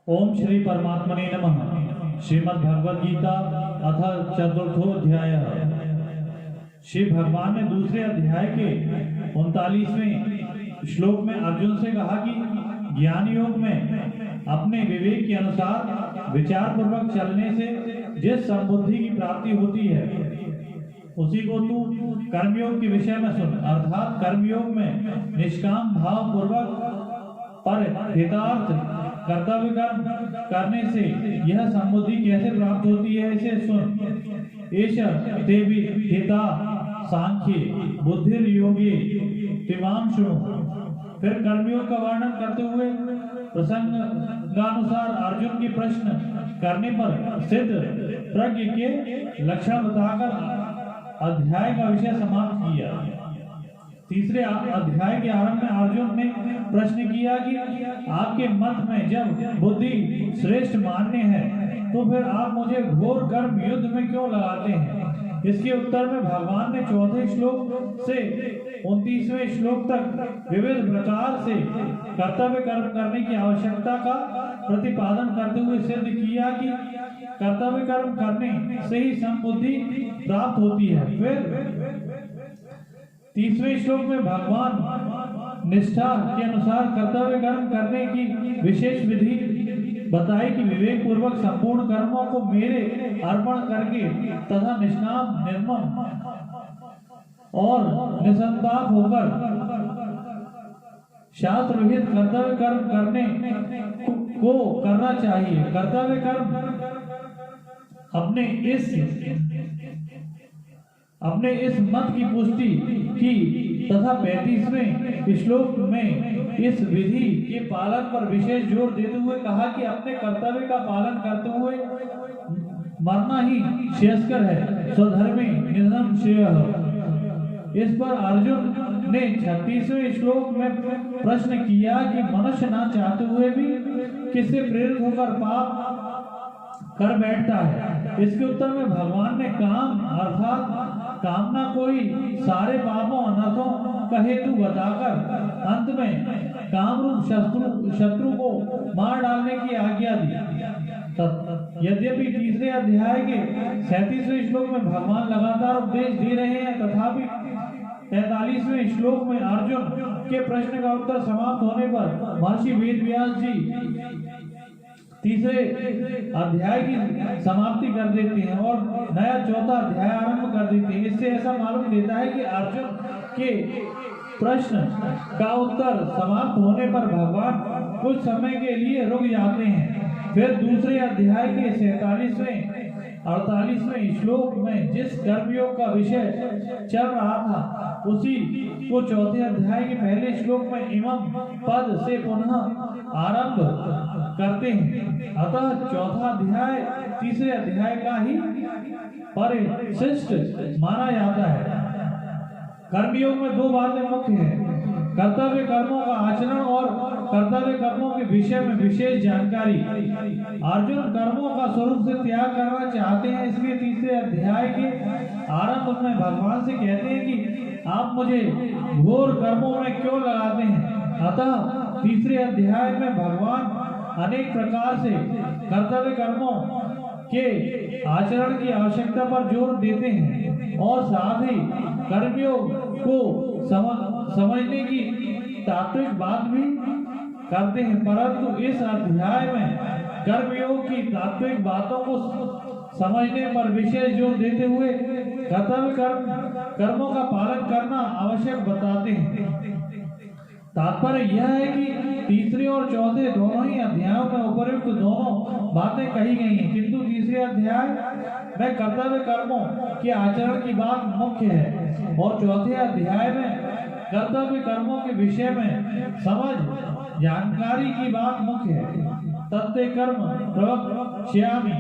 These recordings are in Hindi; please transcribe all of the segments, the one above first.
ओम श्री परमात्मने नमः। श्रीमद् भगवद गीता अथ चतुर्थोध्याय। श्री भगवान ने दूसरे अध्याय के 39वें श्लोक में अर्जुन से कहा कि ज्ञान योग में अपने विवेक के अनुसार विचार पूर्वक चलने से जिस संबुद्धि की प्राप्ति होती है उसी को तू कर्मयोग के विषय में सुन। अर्थात कर्मयोग में निष्काम भाव पूर्वक पर हितार्थ कर्तव्य कर्म करने से यह संबुद्धि कैसे प्राप्त होती है इसे सुन। एष ते हिता सांख्ये बुद्धिर योगे तिमाम शुणु। फिर कर्मयोग का वर्णन करते हुए प्रसंगानुसार अर्जुन की प्रश्न करने पर सिद्ध प्रज्ञ के लक्षण बताकर अध्याय का विषय समाप्त किया। तीसरे अध्याय के आरंभ में अर्जुन ने प्रश्न किया कि आपके मत में जब बुद्धि श्रेष्ठ मान्य है तो फिर आप मुझे घोर कर्म युद्ध में क्यों लगाते हैं। इसके उत्तर में भगवान ने चौथे श्लोक से 29वें श्लोक तक विविध प्रकार से कर्तव्य कर्म करने की आवश्यकता का प्रतिपादन करते हुए सिद्ध किया कि कर्तव्य कर्म करने से ही संबुद्धि प्राप्त होती है। फिर 30वें श्लोक में भगवान निष्ठा के अनुसार कर्तव्य कर्म करने की विशेष विधि बताई कि विवेक पूर्वक संपूर्ण कर्मों को मेरे अर्पण करके तथा निष्काम निर्मम और निसंताप होकर शास्त्र विहित कर्तव्य कर्म करने को करना चाहिए। कर्तव्य कर्म अपने इस मत की पुष्टि की तथा 35वें श्लोक में इस विधि के पालन पर विशेष जोर देते हुए कहा कि अपने कर्तव्य का पालन करते हुए मरना ही श्रेयस्कर है। स्वधर्मे निधनम श्रेयः। इस पर अर्जुन ने 36वें श्लोक में प्रश्न किया कि मनुष्य ना चाहते हुए भी किससे प्रेरित होकर पाप कर बैठता है। इसके उत्तर में भगवान ने काम अर्थात कामना कोई सारे पापों अनर्थों का हेतु बताकर अंत में कामरूप शत्रु को मार डालने की आज्ञा दी। यद्यपि तीसरे अध्याय के 37वें श्लोक में भगवान लगातार उपदेश दे रहे हैं तथापि 43वें श्लोक में अर्जुन के प्रश्न का उत्तर समाप्त होने पर महर्षि वेदव्यास जी तीसरे अध्याय की समाप्ति कर देते हैं और नया चौथा अध्याय आरंभ कर देते हैं। इससे ऐसा मालूम देता है कि अर्जुन के प्रश्न का उत्तर समाप्त होने पर भगवान कुछ समय के लिए रुक जाते हैं। फिर दूसरे अध्याय के 47वें 48वें श्लोक में जिस कर्मयोग का विषय चल रहा था उसी को चौथे अध्याय के पहले श्लोक में इमम पद से पुनः आरंभ करते हैं। अतः चौथा अध्याय तीसरे अध्याय का ही परिशिष्ट माना जाता है। कर्मयोग में दो बातें मुख्य हैं, कर्तव्य कर्मों का आचरण और कर्तव्य कर्मों के विषय में विशेष जानकारी। अर्जुन कर्मों का स्वरूप से त्याग करना चाहते हैं, इसलिए तीसरे अध्याय के आरंभ में भगवान से कहते हैं कि आप मुझे घोर कर्मों में क्यों लगाते हैं। अतः तीसरे अध्याय में भगवान अनेक प्रकार से कर्तव्य कर्मों के आचरण की आवश्यकता पर जोर देते हैं और साथ ही कर्मयोग को समझने की तात्विक बात भी करते हैं। परंतु इस अध्याय में कर्मयोग की तात्विक बातों को समझने पर विशेष जोर देते हुए कर्तव्य कर्मों का पालन करना आवश्यक बताते हैं। तात्पर्य यह है कि तीसरे और चौथे दोनों ही अध्यायों में उपयुक्त दोनों बातें कही गई हैं, किंतु तीसरे अध्याय में कर्तव्य कर्मों के आचरण की बात मुख्य है और चौथे अध्याय में कर्तव्य कर्मों के विषय में समझ जानकारी की बात मुख्य है। तत्ते कर्म प्रवक्ष्यामि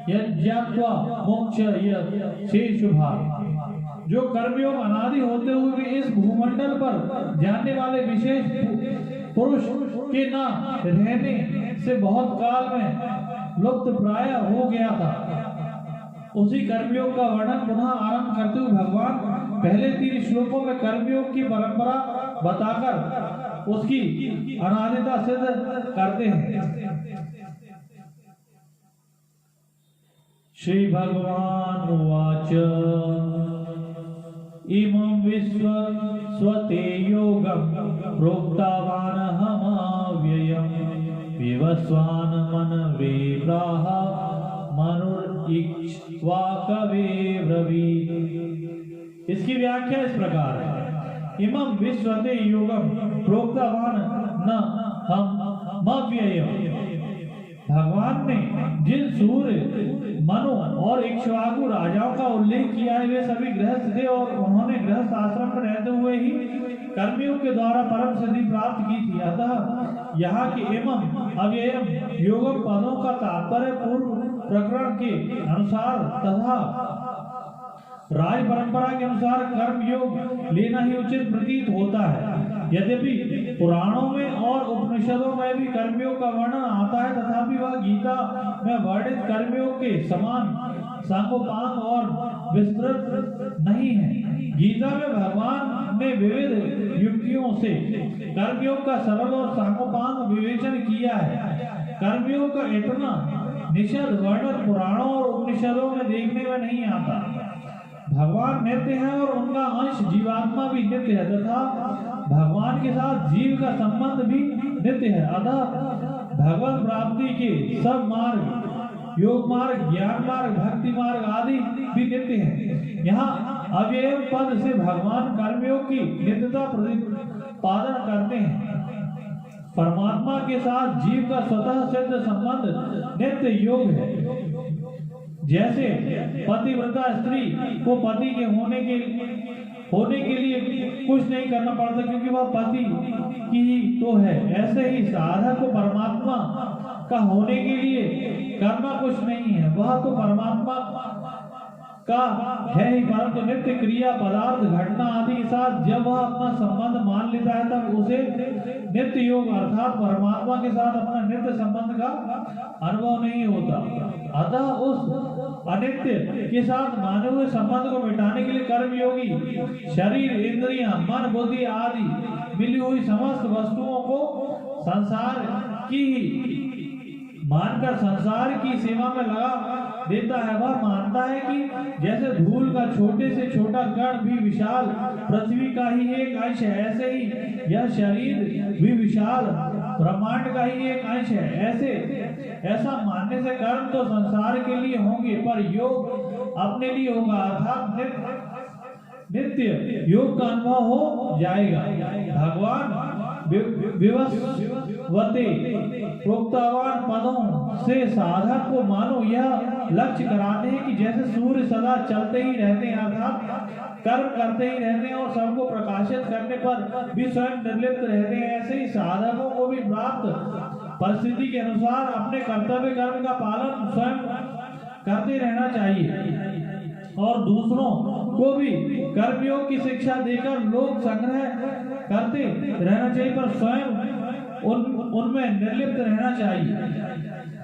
यज्ञात्वा मोक्ष शुभा। जो कर्मयोग अनादि होते हुए भी इस भूमंडल पर जानने वाले विशेष पुरुष के न रहने से बहुत काल में लुप्त प्राय हो गया था, उसी कर्मयोग का वर्णन पुनः आरंभ करते हुए भगवान पहले 3 श्लोकों में कर्मयोग की परंपरा बताकर उसकी अनादिता सिद्ध करते हैं। श्री भगवान उवाच इमं विश्वस्वते योगं प्रोक्तवानहमव्ययम् विवस्वान् मनवे प्राह मनुर्इक्ष्वाकवे ब्रवीत्। इसकी व्याख्या इस प्रकार है। इमं विश्वते योगं प्रोक्तवान न हम मव्ययम्। भगवान ने जिन सूर्य, मनु और इक्ष्वाकु राजाओं का उल्लेख किया है वे सभी गृहस्थ थे और उन्होंने गृहस्थ आश्रम में रहते हुए ही कर्मियों के द्वारा परम सिद्धि प्राप्त की थी। अतः यहाँ के एवं अव्ययम योगम पदों का तात्पर्य पूर्व प्रकरण के अनुसार तथा राज परंपरा के अनुसार कर्म योग लेना ही उचित प्रतीत होता है। यद्यपि पुराणों में और उपनिषदों में भी कर्मियों का वर्णन आता है, तथापि वह गीता में वर्णित कर्मियों के समान सांगोपांग और विस्तृत नहीं है। गीता में भगवान ने विविध युक्तियों से कर्मियों का सरल और सांगोपांग विवेचन किया है। कर्मियों का इतना निषद वर्णन पुराणों और उपनिषदों में देखने में नहीं आता। भगवान नित्य है और उनका अंश जीवात्मा भी नित्य है तथा भगवान के साथ जीव का संबंध भी नित्य है। अतः भगवत प्राप्ति के सब मार्ग, योग मार्ग, ज्ञान मार्ग, भक्ति मार्ग आदि भी नित्य है। यहाँ अव्यय पद से भगवान कर्मियों की नित्यता प्रतिपादन करते हैं। परमात्मा के साथ जीव का स्वतः सिद्ध संबंध नित्य योग है। जैसे पतिव्रता स्त्री को पति के होने के लिए कुछ नहीं करना पड़ता क्योंकि वह पति की ही तो है, ऐसे ही साधक को परमात्मा का होने के लिए करना कुछ नहीं है, वह तो परमात्मा का है ही, परंतु नित्य क्रिया पदार्थ घटना आदि के साथ जब वह अपना संबंध मान लेता है तब उसे नित्य योग अर्थात परमात्मा के साथ अपना नित्य संबंध का अनुभव नहीं होता। अतः उस अनित्य के साथ माने हुए संबंध को मिटाने के लिए कर्मयोगी शरीर, इंद्रियां, मन, बुद्धि आदि मिली हुई समस्त वस्तुओं को संसार की मानकर संसार की सेवा में लगा देता है। वह मानता है कि जैसे धूल का छोटे से छोटा कण भी विशाल पृथ्वी का ही एक अंश है, ऐसे ही यह शरीर भी विशाल ब्रह्मांड का ही एक अंश है। ऐसा मानने से कर्म तो संसार के लिए होंगे पर योग अपने लिए होगा, अर्थात नित्य योग का अनुभव हो जाएगा। भगवान विवस्वते प्रोक्तवान पदों से साधक को मानो यह लक्ष्य कराते हैं कि जैसे सूर्य सदा चलते ही रहते हैं अर्थात कर्म करते ही रहते हैं और सबको प्रकाशित करने पर भी स्वयं निर्लिप्त रहते हैं, ऐसे ही साधकों को भी प्राप्त परिस्थिति के अनुसार अपने कर्तव्य कर्म का पालन स्वयं करते रहना चाहिए और दूसरों को भी कर्मयोग की शिक्षा देकर लोक संग्रह करते रहना चाहिए पर स्वयं उनमें निर्लिप्त रहना चाहिए।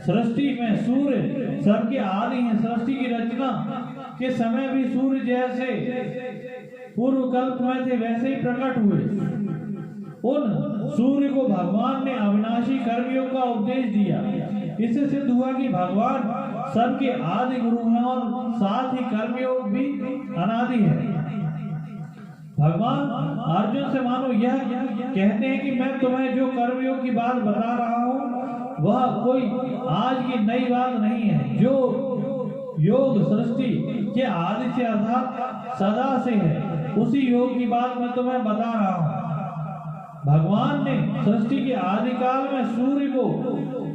सृष्टि में सूर्य सबके आदि हैं। सृष्टि की रचना के समय भी सूर्य जैसे पूर्व कल्प में थे वैसे ही प्रकट हुए। उन सूर्य को भगवान ने अविनाशी कर्मयोग का उपदेश दिया। इससे सिद्ध हुआ कि भगवान सबके आदि गुरु हैं और साथ ही कर्मयोग भी अनादि है। भगवान अर्जुन से मानो यह कहते हैं कि मैं तुम्हें जो कर्मयोग की बात बता रहा हूँ वह कोई आज की नई बात नहीं है। जो योग सृष्टि के आदि से अर्थात सदा से है उसी योग की बात मैं तुम्हें बता रहा हूँ। भगवान ने सृष्टि के आदि काल में सूर्य को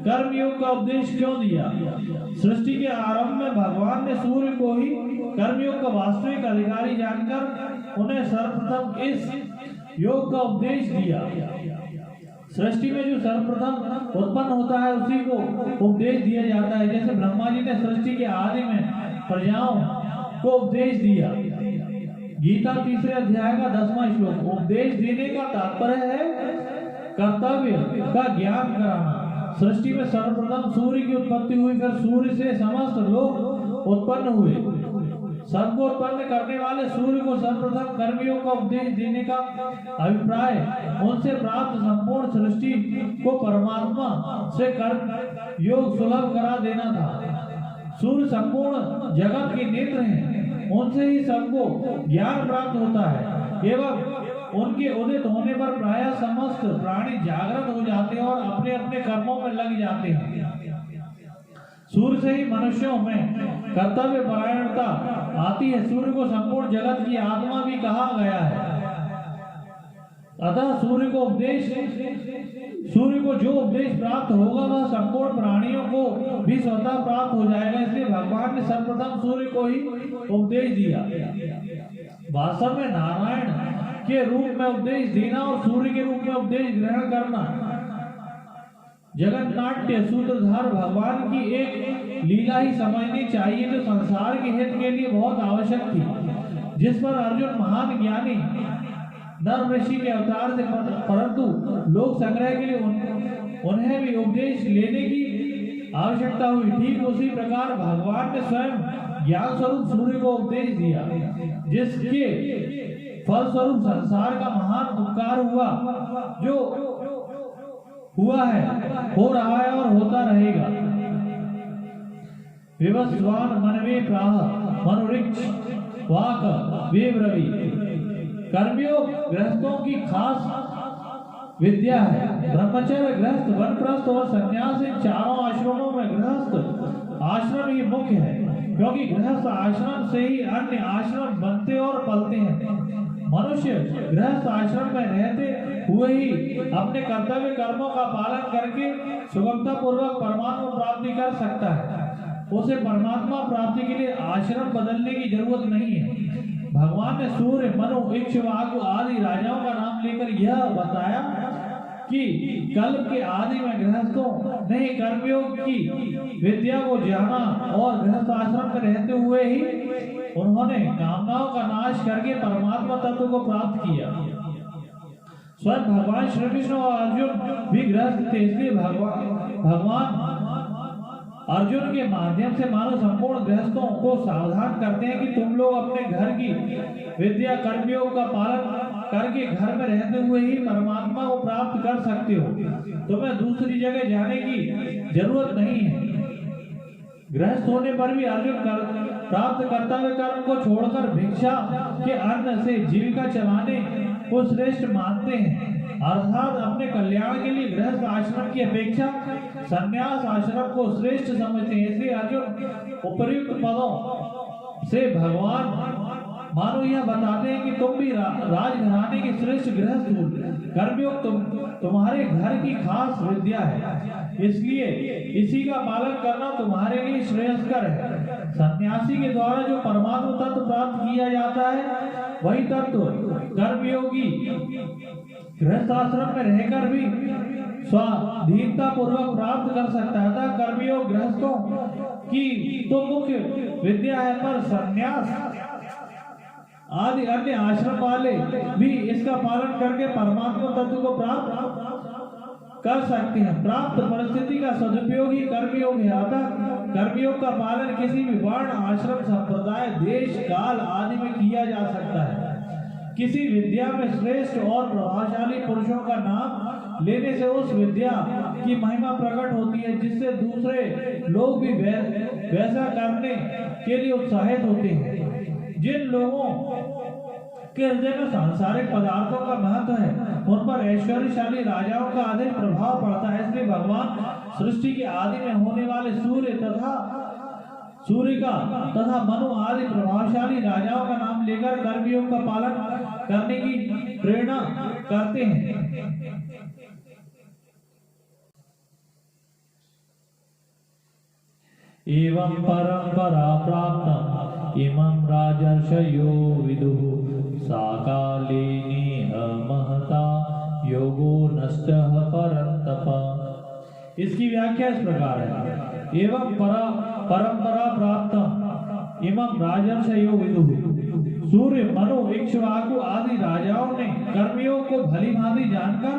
कर्मयोग का उपदेश क्यों दिया? सृष्टि के आरंभ में भगवान ने सूर्य को ही कर्मयोग का वास्तविक अधिकारी जानकर उन्हें सर्वप्रथम इस योग का उपदेश दिया। सृष्टि में जो सर्वप्रथम उत्पन्न होता है उसी को उपदेश दिया जाता है। जैसे ब्रह्मा जी ने सृष्टि के आदि में प्रजाओं को उपदेश दिया। गीता 3 अध्याय का 10वां श्लोक। उपदेश देने का तात्पर्य है कर्तव्य का ज्ञान कराना। सृष्टि में सर्वप्रथम सूर्य की उत्पत्ति हुई, फिर सूर्य से समस्त लोग उत्पन्न हुए। सबको उत्पन्न करने वाले सूर्य को सर्वप्रथम कर्मयोग का उपदेश देने का अभिप्राय उनसे प्राप्त संपूर्ण सृष्टि को परमात्मा से कर्म योग सुलभ करा देना था। सूर्य संपूर्ण जगत के नेत्र हैं, उनसे ही सबको ज्ञान प्राप्त होता है एवं उनके उदित होने पर प्रायः समस्त प्राणी जागृत हो जाते हैं और अपने अपने कर्मों में लग जाते हैं। सूर्य से ही मनुष्यों में कर्तव्य परायणता आती है। सूर्य को संपूर्ण जगत की आत्मा भी कहा गया है। अतः सूर्य को जो उपदेश प्राप्त होगा वह संपूर्ण प्राणियों को भी स्वतः प्राप्त हो जाएगा। इसलिए भगवान ने सर्वप्रथम सूर्य को ही उपदेश दिया। वास्तव में नारायण के रूप में उपदेश देना और सूर्य के रूप में उपदेश ग्रहण करना जगन्नाट्य सूत्रधार भगवान की एक लीला ही समझनी चाहिए, जो संसार के हित के लिए बहुत आवश्यक थी, जिस पर अर्जुन महान ज्ञानी नर ऋषि के अवतार से परंतु लोक संग्रह के लिए उन्हें भी उपदेश लेने की आवश्यकता हुई। ठीक उसी प्रकार भगवान ने स्वयं ज्ञान स्वरूप सूर्य को उपदेश दिया, जिसके फलस्वरूप संसार का महान उपकार हुआ, जो हुआ है, हो रहा है और होता रहेगा। विवस्वान मनवे प्राह मनुरिक्ष वाक वेब्रवी। कर्मयोग गृहस्थों की खास विद्या है। ब्रह्मचर्य, गृहस्थ, वनप्रस्थ और संन्यास इन चारों आश्रमों में गृहस्थ आश्रम ही मुख्य है, क्योंकि गृहस्थ आश्रम से ही अन्य आश्रम बनते और पलते हैं। मनुष्य गृहस्थ आश्रम में रहते हुए ही अपने कर्तव्य कर्मों का पालन करके सुगमता पूर्वक परमात्मा प्राप्ति कर सकता है। उसे परमात्मा प्राप्ति के लिए आश्रम बदलने की जरूरत नहीं है। भगवान ने सूर्य, मनु, इक्ष्वाकु आदि राजाओं का नाम लेकर यह बताया कि कल्प के आदि में गृहस्थों ने कर्मयोग की विद्या को जाना और गृहस्थ आश्रम में रहते हुए ही उन्होंने कामनाओं का नाश करके परमात्मा तत्व को प्राप्त किया। स्वयं भगवान श्री कृष्ण और अर्जुन भी गृहस्थ थे, इसलिए भगवान अर्जुन के माध्यम से मानो संपूर्ण गृहस्थों को सावधान करते हैं कि तुम लोग अपने घर की विद्या कर्मयोग का पालन करके घर में रहते हुए ही परमात्मा को प्राप्त कर सकते हो। तुम्हें दूसरी जगह जाने की जरूरत नहीं है। गृहस्थ होने पर भी अर्जुन प्राप्त कर्तव्य कर्म को छोड़कर भिक्षा के अन्न से जीविका चलाने को श्रेष्ठ मानते हैं, अर्थात अपने कल्याण के लिए गृहस्थ आश्रम की अपेक्षा संन्यास आश्रम को श्रेष्ठ समझते हैं। इसलिए अर्जुन उपर्युक्त पदों से भगवान मानो यह बताते हैं कि तुम भी राजघराने के श्रेष्ठ गृहस्थ हो। कर्मयोग तुम्हारे घर की खास विद्या है, इसलिए इसी का पालन करना तुम्हारे लिए श्रेयस्कर है। सन्यासी के द्वारा जो परमात्मा तत्व प्राप्त किया जाता है, वही तत्व कर्मयोगी गृहस्थ आश्रम में रहकर भी स्वाधीनता पूर्वक प्राप्त कर सकता है। अतः कर्मयोग गृहस्थों की तो मुख्य विद्या है, पर संन्यास आदि अन्य आश्रम वाले भी इसका पालन करके परमात्मा तत्व को प्राप्त कर सकते हैं। प्राप्त परिस्थिति का सदुपयोग ही कर्मयोग है। अतः कर्मयोग का पालन किसी भी वर्ण, आश्रम, संप्रदाय, देश, काल आदि में किया जा सकता है। किसी विद्या में श्रेष्ठ और प्रभावशाली पुरुषों का नाम लेने से उस विद्या की महिमा प्रकट होती है, जिससे दूसरे लोग भी वैसा करने के लिए उत्साहित होते हैं। जिन लोगों के हृदय में सांसारिक पदार्थों का महत्व है, उन पर ऐश्वर्यशाली राजाओं का अधिक प्रभाव पड़ता है। इसलिए भगवान सृष्टि के आदि में होने वाले सूर्य का तथा मनु आदि प्रभावशाली राजाओं का नाम लेकर कर्मयोग का पालन करने की प्रेरणा करते हैं। एवं परंपरा प्राप्त इमं राजर्षयो विदुः साकालेनेह महता योगो नष्टः परन्तप। इसकी व्याख्या इस प्रकार है। एवं परंपरा प्राप्त इमं राजर्षयो विदुः। सूर्य, मनु, इक्ष्वाकु आदि राजाओं ने कर्मयोग को भली भांति जानकर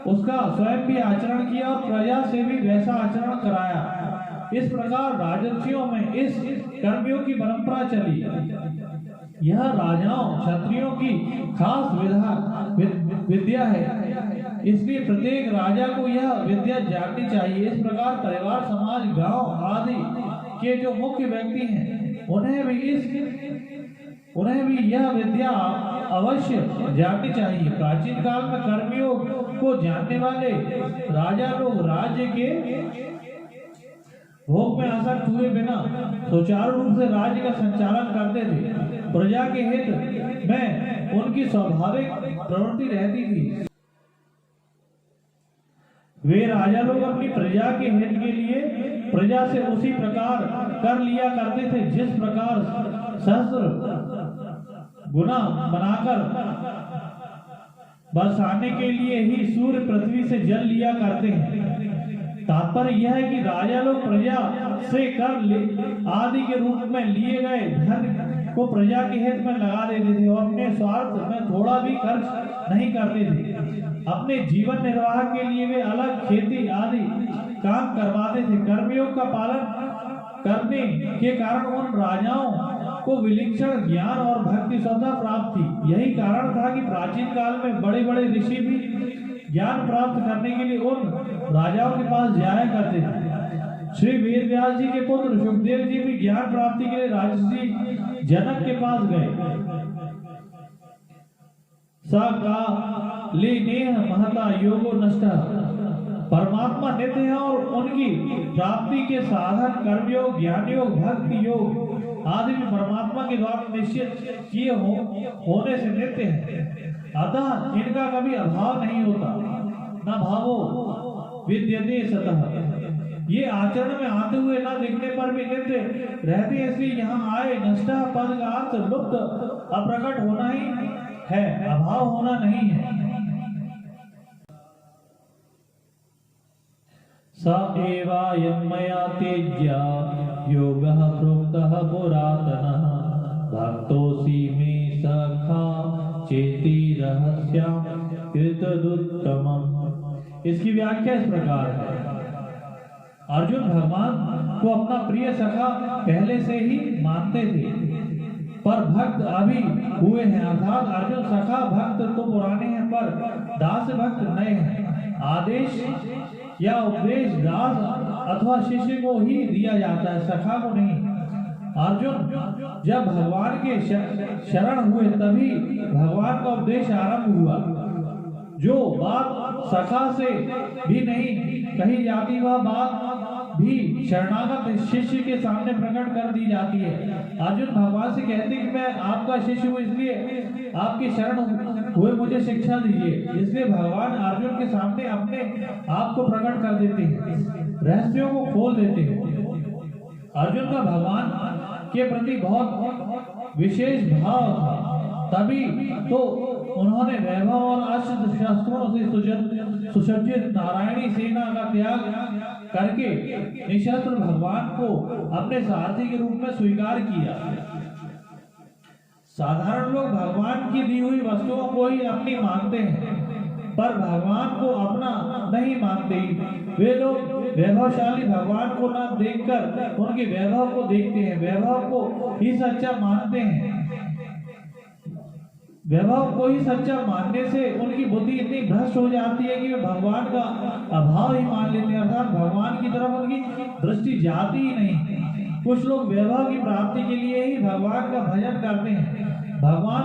उसका स्वयं भी आचरण किया और प्रजा से भी वैसा आचरण कराया। इस प्रकार राजर्षियों में इस कर्मयोग की परंपरा चली। यह राजाओं, क्षत्रियों की खास विद्या है, इसलिए प्रत्येक राजा को यह विद्या जाननी चाहिए। इस प्रकार परिवार, समाज, गांव आदि के जो मुख्य व्यक्ति हैं उन्हें भी यह विद्या अवश्य जाननी चाहिए। प्राचीन काल में कर्मयोग को जानने वाले राजा लोग राज्य के भोग में आसक्त हुए बिना सुचारू रूप से राज्य का संचालन करते थे। प्रजा के हित में उनकी स्वाभाविक प्रवृत्ति रहती थी। वे राजा लोग अपनी प्रजा के हित के लिए प्रजा से उसी प्रकार कर लिया करते थे जिस प्रकार सहस्त्र गुना बनाकर बरसाने के लिए ही सूर्य पृथ्वी से जल लिया करते हैं। तात्पर्य यह है कि राजा लोग प्रजा से कर आदि के रूप में लिए गए धन को प्रजा के हित में लगा देते थे और अपने स्वार्थ में थोड़ा भी खर्च नहीं करते थे। अपने जीवन निर्वाह के लिए वे अलग खेती आदि काम करवाते थे। कर्मयोग का पालन करने के कारण उन राजाओं को विलक्षण ज्ञान और भक्ति स्वतः प्राप्त थी। यही कारण था कि प्राचीन काल में बड़े बड़े ऋषि भी ज्ञान प्राप्त करने के लिए उन राजाओं के पास जाया करते थे। श्री वेद व्यास जी के पुत्र सुखदेव जी भी ज्ञान प्राप्ति के लिए राजर्षि जनक के पास गए। सकालिनेह महता योगो नष्टः। परमात्मा नित्य है और उनकी प्राप्ति के साधन कर्मयोग, ज्ञान योग, भक्ति योग आदि भी परमात्मा के द्वारा निश्चित किए होने से नित्य है। अतः इनका कभी अभाव नहीं होता। न भावो विद्यते सतः। ये आचरण में आते हुए न दिखने पर भी नित्य रहते हैं, इसलिए यहाँ आए। नष्टः पद का अर्थ लुप्त अप्रकट होना ही है, अभाव होना नहीं है। स एवायं मया तेज्या योगः प्रोक्तः पुरातनः भक्तोऽसि मे सखा चेति रहस्यं कृतदुत्तमम्। इसकी व्याख्या इस प्रकार है। अर्जुन भगवान को अपना प्रिय सखा पहले से ही मानते थे, पर भक्त अभी हुए हैं। अर्थात अर्जुन सखा भक्त तो पुराने हैं पर दास भक्त नए हैं। आदेश या उपदेश दास अथवा शिष्य को ही दिया जाता है, सखा को नहीं। अर्जुन जब भगवान के शरण हुए तभी भगवान का उपदेश आरंभ हुआ। जो बात सखा से भी नहीं कही जाती वह बात भी शरणागत शिष्य के सामने प्रकट कर दी जाती है। अर्जुन भगवान से कहते हैं कि मैं आपका शिष्य हूँ, इसलिए आपकी शरण हुए मुझे शिक्षा दीजिए। इसलिए भगवान अर्जुन के सामने अपने आप को प्रकट कर देते हैं, रहस्यों को खोल देते हैं। अर्जुन का भगवान के प्रति बहुत विशेष भाव था, तभी तो उन्होंने वैभव और अस्त्र शस्त्रों से सुसज्जित नारायणी सेना का त्याग करके निशस्त्र भगवान को अपने सारथी के रूप में स्वीकार किया। साधारण लोग भगवान की दी हुई वस्तुओं को ही अपनी मानते हैं, पर भगवान को अपना नहीं मानते। वे लोग वैभवशाली भगवान को न देखकर उनके वैभव को देखते हैं, वैभव को ही सच्चा मानते हैं। वैभव को ही सच्चा मानने से उनकी बुद्धि इतनी भ्रष्ट हो जाती है कि वे भगवान का अभाव ही मान लेते हैं, अर्थात भगवान की तरफ उनकी दृष्टि जाती ही नहीं। कुछ लोग वैभव की प्राप्ति के लिए ही भगवान का भजन करते हैं। भगवान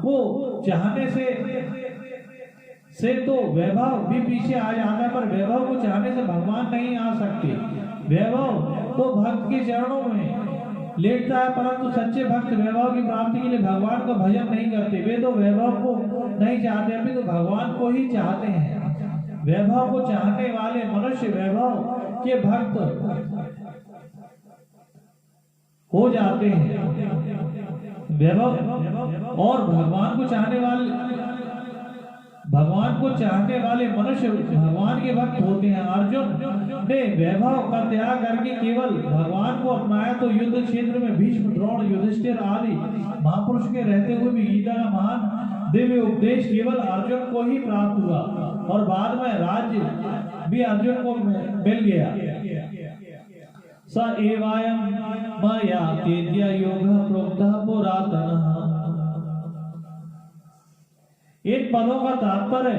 को चाहने से तो वैभव भी पीछे आ जाता है, पर वैभव को चाहने से भगवान नहीं आ सकते। वैभव तो भक्त के चरणों में लेटता है, परंतु सच्चे भक्त वैभव की प्राप्ति के लिए भगवान का भजन नहीं करते। वे तो वैभव को नहीं चाहते, अभी तो भगवान को ही चाहते हैं। वैभव को चाहने वाले मनुष्य वैभव के भक्त हो जाते हैं। वैभव और भगवान को चाहने वाले मनुष्य भगवान के भक्त होते हैं। अर्जुन ने वैभव का त्याग करके केवल भगवान को अपनाया तो युद्ध क्षेत्र में भीष्म, द्रोण, युधिष्ठिर आदि महापुरुष के रहते हुए भी गीता का महान दिव्य उपदेश केवल अर्जुन को ही प्राप्त हुआ और बाद में राज्य भी अर्जुन को मिल गया। स एवायं मया तेज्या योगः प्रोक्तः पुरातनः। इन पदों का तात्पर्य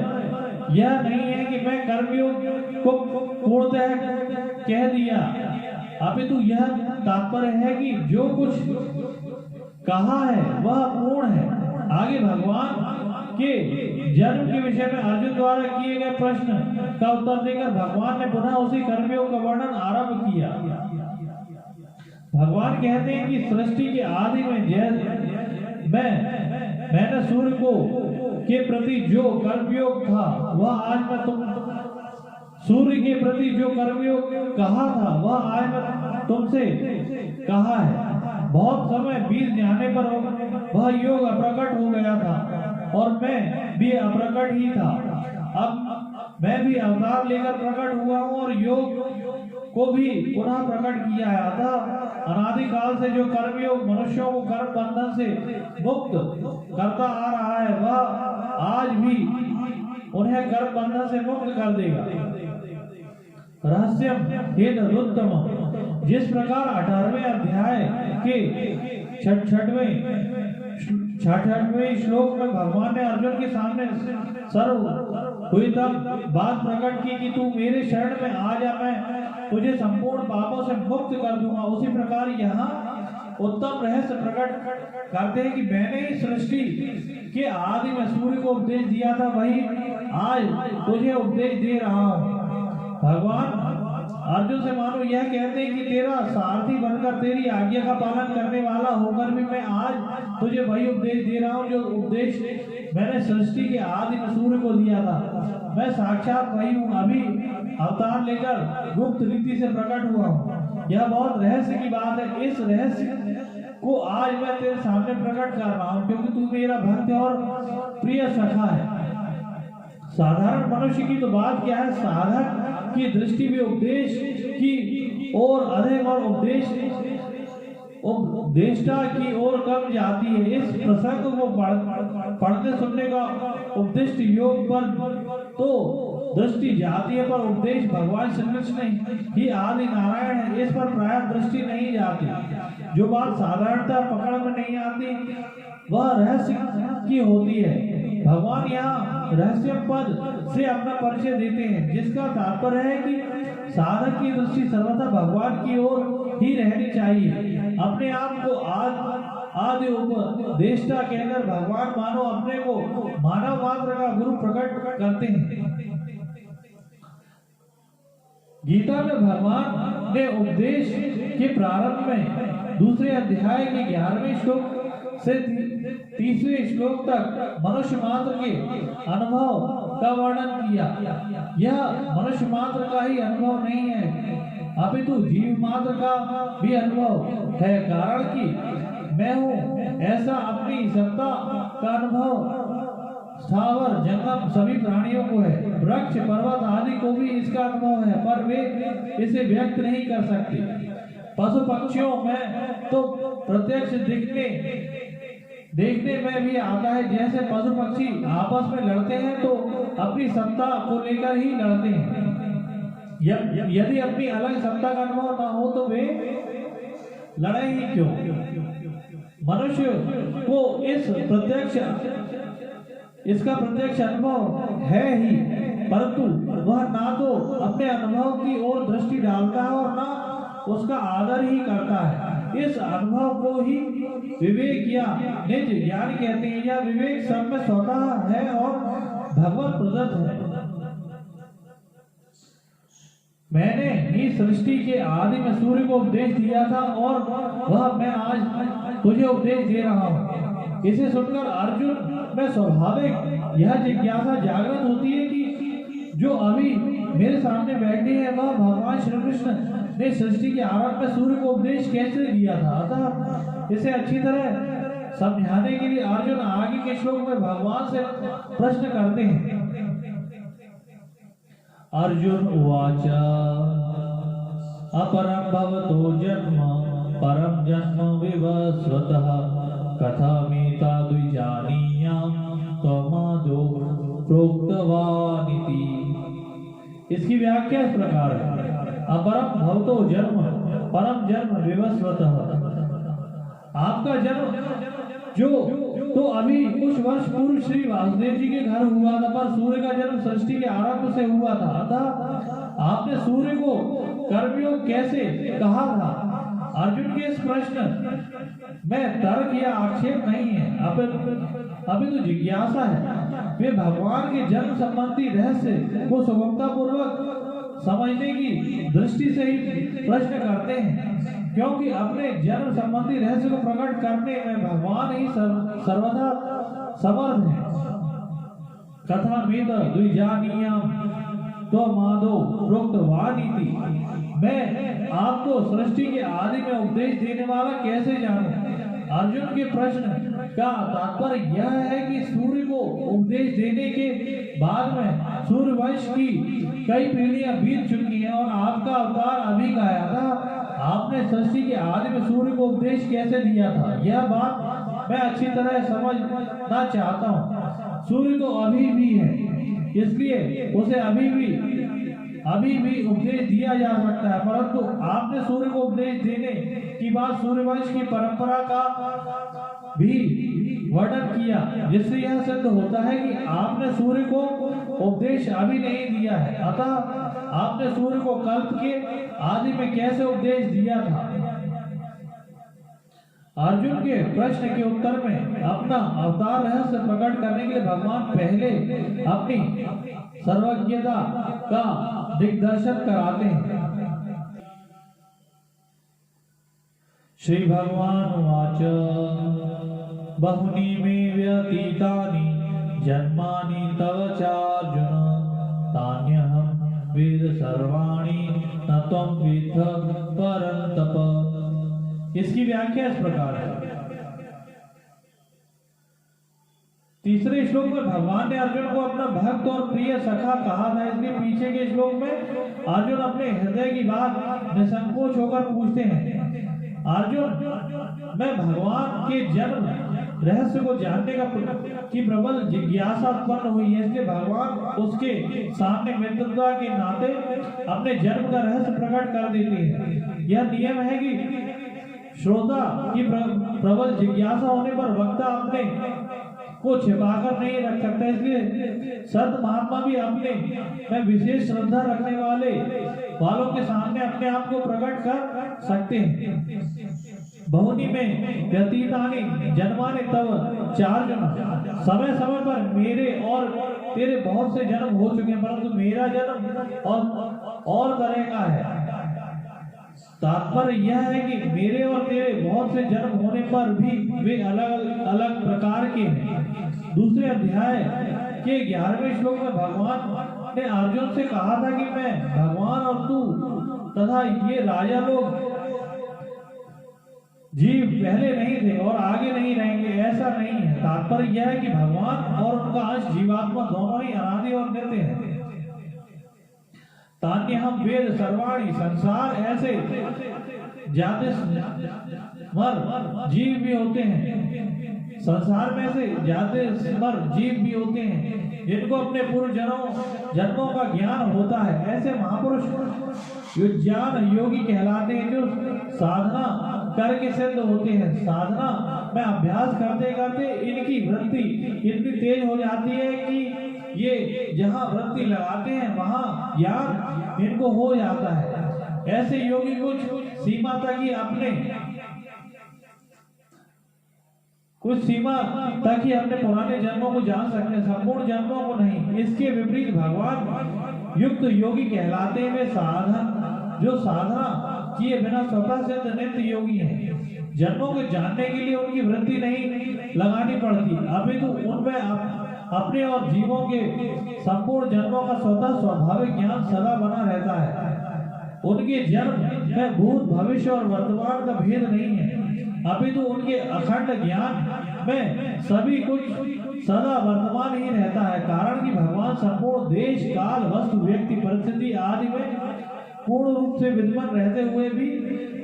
यह नहीं है कि मैं कर्मयोग को पूर्णतः कह दिया, अपितु यह तात्पर्य है कि जो कुछ कहा है वह पूर्ण है। आगे भगवान के जन्म के विषय में अर्जुन द्वारा किए गए प्रश्न का उत्तर देकर भगवान ने पुनः उसी कर्मयोग का वर्णन आरंभ किया। भगवान कहते हैं कि सृष्टि के आदि में मैंने सूर्य को के प्रति जो कर्मयोग था वह आज मैं सूर्य के प्रति जो कर्मयोग कहा था वह आज मैं तुमसे कहा है। बहुत समय बीत जाने पर वह योग अप्रकट हो गया था और मैं भी अप्रकट ही था। अब मैं भी अवतार लेकर प्रकट हुआ हूँ और योग को भी पुनः प्रकट किया है। अतः अनादिकाल से जो कर्मयोग मनुष्यों को कर्म बंधन से मुक्त करता आ रहा है वह आज भी उन्हें कर्म बंधन से मुक्त कर देगा। रहस्यम हेतुत्तम। जिस प्रकार 18वें अध्याय के 66वें श्लोक में भगवान ने अर्जुन के सामने सर्वहुतम बात प्रकट की कि तू मेरे शरण में आ जा, मैं तुझे संपूर्ण पापों से मुक्त कर दूंगा, उसी प्रकार यहाँ उत्तम रहस्य प्रकट करते हैं कि मैंने ही सृष्टि के आदि में सूर्य को उपदेश दिया था, वही आज तुझे उपदेश दे रहा हूँ। भगवान अर्जुन से मानो यह कहते हैं कि तेरा सारथी बनकर तेरी आज्ञा का पालन करने वाला होकर भी मैं आज तुझे वही उपदेश दे रहा हूँ जो उपदेश मैंने सृष्टि के आदि में सूर्य को दिया था। मैं साक्षात वही हूँ, अभी अवतार लेकर गुप्त रीति से प्रकट हुआ हूँ। यह बहुत रहस्य की बात है। इस रहस्य को आज मैं तेरे सामने प्रकट कर रहा हूँ क्योंकि तू मेरा भक्त और प्रिय सखा है। साधारण मनुष्य की तो बात क्या है, साधक की दृष्टि में उपदेश की ओर अधिक और उपदेष्टा की ओर कम जाती है। इस प्रसंग को पढ़ने सुनने का उपदिष्ट योग पर तो दृष्टि जाती है, पर उपदेश भगवान श्री कृष्ण ही आदि नारायण है, इस पर प्राय दृष्टि नहीं जाती। जो बात साधारणतः पकड़ में नहीं आती वह रहस्य की होती है। भगवान यहाँ रहस्य पद से अपना परिचय देते हैं, जिसका तात्पर्य है कि साधक की दृष्टि सर्वथा भगवान की ओर ही रहनी चाहिए। अपने आप को आदि उपदेष्टा कहकर भगवान मानो अपने को मानव मात्र का गुरु प्रकट करते हैं। गीता में भगवान ने उपदेश के प्रारंभ में दूसरे अध्याय के 11वें श्लोक से 30वें श्लोक तक मनुष्य मात्र के अनुभव का वर्णन किया। यह मनुष्य मात्र का ही अनुभव नहीं है अपितु जीव मात्र का भी अनुभव है, कारण कि मैं हूँ ऐसा अपनी सत्ता का अनुभव स्थावर जंगम सभी प्राणियों को है। वृक्ष पर्वत आदि को भी इसका अनुभव है, पर वे इसे व्यक्त नहीं कर सकते। पशु पक्षियों में तो प्रत्यक्ष देखने में भी आता है। जैसे पशु पक्षी आपस में लड़ते हैं तो अपनी सत्ता को लेकर ही लड़ते हैं। यदि अपनी अलग सत्ता का अनुभव ना हो तो वे लड़े ही क्यों। मनुष्य को इसका प्रत्यक्ष अनुभव है ही, परंतु वह ना तो अपने अनुभव की ओर दृष्टि डालता है और ना उसका आदर ही करता है। इस अनुभव को ही विवेक या निज ज्ञान कहते हैं। यह विवेक सब में स्वतः है और भगवत प्रदत्त है। मैंने ही सृष्टि के आदि में सूर्य को उपदेश दिया था और वह मैं आज तुझे उपदेश दे रहा हूँ। इसे सुनकर अर्जुन में स्वाभाविक यह जिज्ञासा जागृत होती है कि जो अभी मेरे सामने बैठे हैं वह भगवान श्री कृष्ण ने सृष्टि के आरंभ में सूर्य को उपदेश कैसे दिया था। अतः इसे अच्छी तरह समझाने के लिए अर्जुन आगे के श्लोक में भगवान से प्रश्न करते हैं। अर्जुन उवाच अपरं भवतो जन्म परम जन्म विवस्वतः कथमेतद्विजानीयां त्वमादौ प्रोक्तवानिति। इसकी व्याख्या इस प्रकार है। अपरम भवतो जन्म परम जन्म विवस्वतः। आपका जन्म जो तो अभी कुछ वर्ष पूर्व श्री वासुदेव जी के घर हुआ था, पर सूर्य का जन्म सृष्टि के आरंभ से हुआ था। अतः आपने आपने सूर्य को कर्मयोग कैसे कहा था? अर्जुन के इस प्रश्न में तर्क या आक्षेप नहीं है, अभी तो जिज्ञासा है। वे भगवान के जन्म संबंधी रहस्य को सुगमता पूर्वक समझने की दृष्टि से ही प्रश्न करते हैं, क्योंकि अपने जन्म संबंधी रहस्य को प्रकट करने में भगवान ही सर्वदा समर्थ है। कथा में द्विजानीयाम तो माधो प्रोक्त वानीति, मैं आपको सृष्टि के आदि में उपदेश देने वाला कैसे जानूं? अर्जुन के प्रश्न का तात्पर्य यह है कि सूर्य को उपदेश देने के बाद में सूर्यवंश की कई पीढ़ियां बीत चुकी हैं और आपका अवतार अभी का आया था। आपने सृष्टि के आदि में सूर्य को उपदेश कैसे दिया था, यह बात मैं अच्छी तरह समझना चाहता हूँ। सूर्य तो अभी भी है, इसलिए उसे अभी भी उपदेश दिया जा सकता है, परंतु आपने सूर्य को उपदेश देने की बात सूर्यवंश की परंपरा का भी वर्णन किया, जिससे यह सिद्ध होता है कि आपने सूर्य को उपदेश अभी नहीं दिया है। अतः आपने सूर्य को कल्प के आदि में कैसे उपदेश दिया था? अर्जुन के प्रश्न के उत्तर में अपना अवतार रहस्य प्रकट करने के लिए भगवान पहले अपनी सर्वज्ञता का दिग्दर्शन कराते हैं। श्री भगवान उवाच बहुनी मे व्यतीतानि जन्मानि तव चार्जुन तान्यहं वेद सर्वाणि न त्वं वेत्थ परन्तप। इसकी व्याख्या इस प्रकार है। तीसरे श्लोक में भगवान ने अर्जुन को अपना भक्त और प्रिय सखा कहा था, इसलिए पीछे के श्लोक में अर्जुन अपने हृदय की बात निसंकोच होकर पूछते हैं। अर्जुन में भगवान के जन्म रहस्य को जानने की प्रबल जिज्ञासा उत्पन्न हुई है, इसलिए भगवान उसके सामने मित्रता के नाते अपने जन्म का रहस्य प्रकट कर देते हैं। यह नियम है कि श्रोता की प्रबल जिज्ञासा होने पर वक्ता अपने को छिपाकर नहीं रख सकता, इसलिए संत महात्मा भी अपने में विशेष श्रद्धा रखने वालों के सामने अपने आप को प्रकट कर सकते हैं। बहुनी में व्यतीतानि जन्मानि तव चार्जुन, समय समय पर मेरे और तेरे बहुत से जन्म हो चुके हैं, परंतु मेरा जन्म और तरह का है। तात्पर्य यह है कि मेरे और तेरे बहुत से जन्म होने पर भी वे अलग अलग प्रकार के हैं। दूसरे अध्याय के 11वें श्लोक में भगवान ने अर्जुन से कहा था कि मैं भगवान और तू तथा ये राजा लोग जीव पहले नहीं थे और आगे नहीं रहेंगे, ऐसा नहीं है। तात्पर्य यह है कि भगवान और उनका अंश जीवात्मा दोनों ही अनादि और नित्य है। तान्य हम वेद सर्वाणी, संसार ऐसे जाते मर जीव भी होते हैं, संसार में से जाते मर जीव भी होते हैं जिनको अपने पूर्व जन्मों का ज्ञान होता है। ऐसे महापुरुष युज्ञान योगी कहलाते हैं, जो साधना करके सिद्ध होते हैं। साधना में अभ्यास करते करते इनकी वृत्ति इतनी तेज हो जाती है कि ये जहाँ वृत्ति लगाते हैं वहाँ ज्ञान इनको हो जाता है। ऐसे योगी कुछ सीमा तक ही अपने पुराने जन्मों को जान सकते हैं, संपूर्ण जन्मों को नहीं। इसके विपरीत भगवान युक्त योगी कहलाते हैं, वे जो साधना किए बिना स्वतः सिद्ध नित्य योगी हैं। जन्मों को जानने के लिए उनकी वृत्ति नहीं लगानी पड़ती, अभी तो उनमें अपने और जीवों के संपूर्ण जन्मों का स्वतः स्वाभाविक ज्ञान सदा बना रहता है। उनके जन्म में भूत भविष्य और वर्तमान का भेद नहीं है, अभी तो उनके अखंड ज्ञान में सभी कुछ सदा वर्तमान ही रहता है। कारण कि भगवान संपूर्ण देश काल वस्तु व्यक्ति परिस्थिति आदि में पूर्ण रूप से विद्यमान रहते हुए भी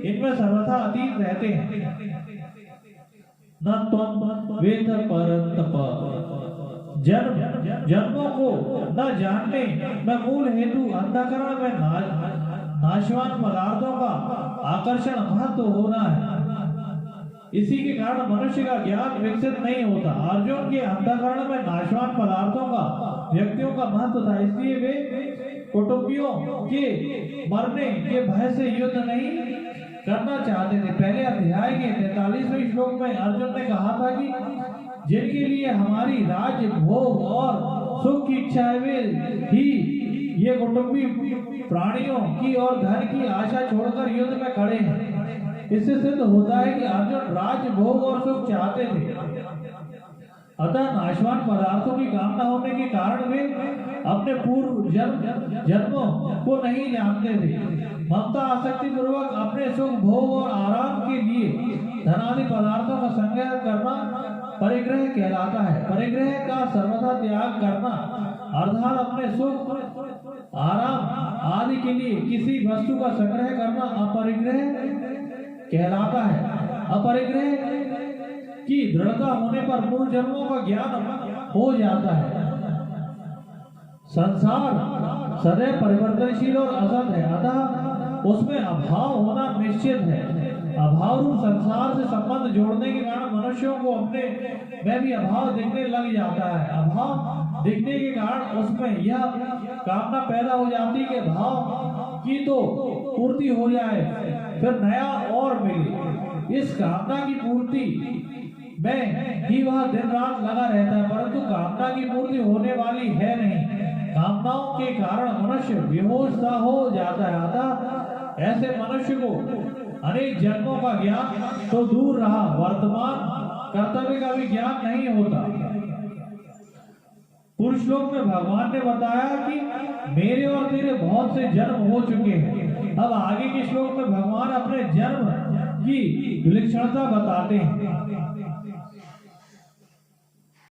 इनमें सर्वथा अतीत रहते हैं। न त्वं वेद परन्तप, जन्मों को न जानने में मूल हेतु अंधकरण में नाशवान पदार्थों का आकर्षण महत्व होना है। इसी के कारण मनुष्य का ज्ञान विकसित नहीं होता। अर्जुन के अंतःकरण में नाशवान पदार्थों का व्यक्तियों का महत्व था, इसलिए वे कुटुंबियों के मरने के भय से युद्ध नहीं करना चाहते थे। पहले अध्याय के 43वें श्लोक में अर्जुन ने कहा था कि जिनके लिए हमारी राज्य भोग और सुख की इच्छा है वे ही ये कुटुंबी प्राणियों की और धन की आशा छोड़कर युद्ध में खड़े हैं। इससे सिद्ध होता है कि अर्जुन राज्य भोग और सुख चाहते थे, अतः नाशवान पदार्थों की कामना होने के कारण वे अपने पूर्व जन्मों को नहीं जानते थे। ममता आसक्ति पूर्वक अपने सुख भोग और आराम के लिए धनादि पदार्थों का संग्रह करना परिग्रह कहलाता है। परिग्रह का सर्वथा त्याग करना अर्थात अपने सुख आराम आदि के लिए किसी वस्तु का संग्रह करना अपरिग्रह कहलाता है। अपरिग्रह की दृढ़ता होने पर पूर्व जन्मों का ज्ञान हो जाता है। संसार सदैव परिवर्तनशील और असत है, अतः उसमें अभाव होना निश्चित है। अभाव रूप संसार से संबंध जोड़ने के कारण मनुष्यों को अपने में भी अभाव दिखने लग जाता है। अभाव दिखने के कारण उसमें यह कामना पैदा हो जाती है कि भाव की तो पूर्ति हो जाए, फिर नया और मिले। इस कामना की पूर्ति में ही वह दिन रात लगा रहता है, परंतु कामना की पूर्ति होने वाली है नहीं। कामनाओं के कारण मनुष्य बेहोश सा हो जाता है, अतः ऐसे मनुष्य को अनेक जन्मों का ज्ञान तो दूर रहा, वर्तमान कर्तव्य का भी ज्ञान नहीं होता। पूर्व श्लोक में भगवान ने बताया कि मेरे और तेरे बहुत से जन्म हो चुके हैं। अब आगे के श्लोक में भगवान अपने जन्म की विलक्षणता बताते हैं।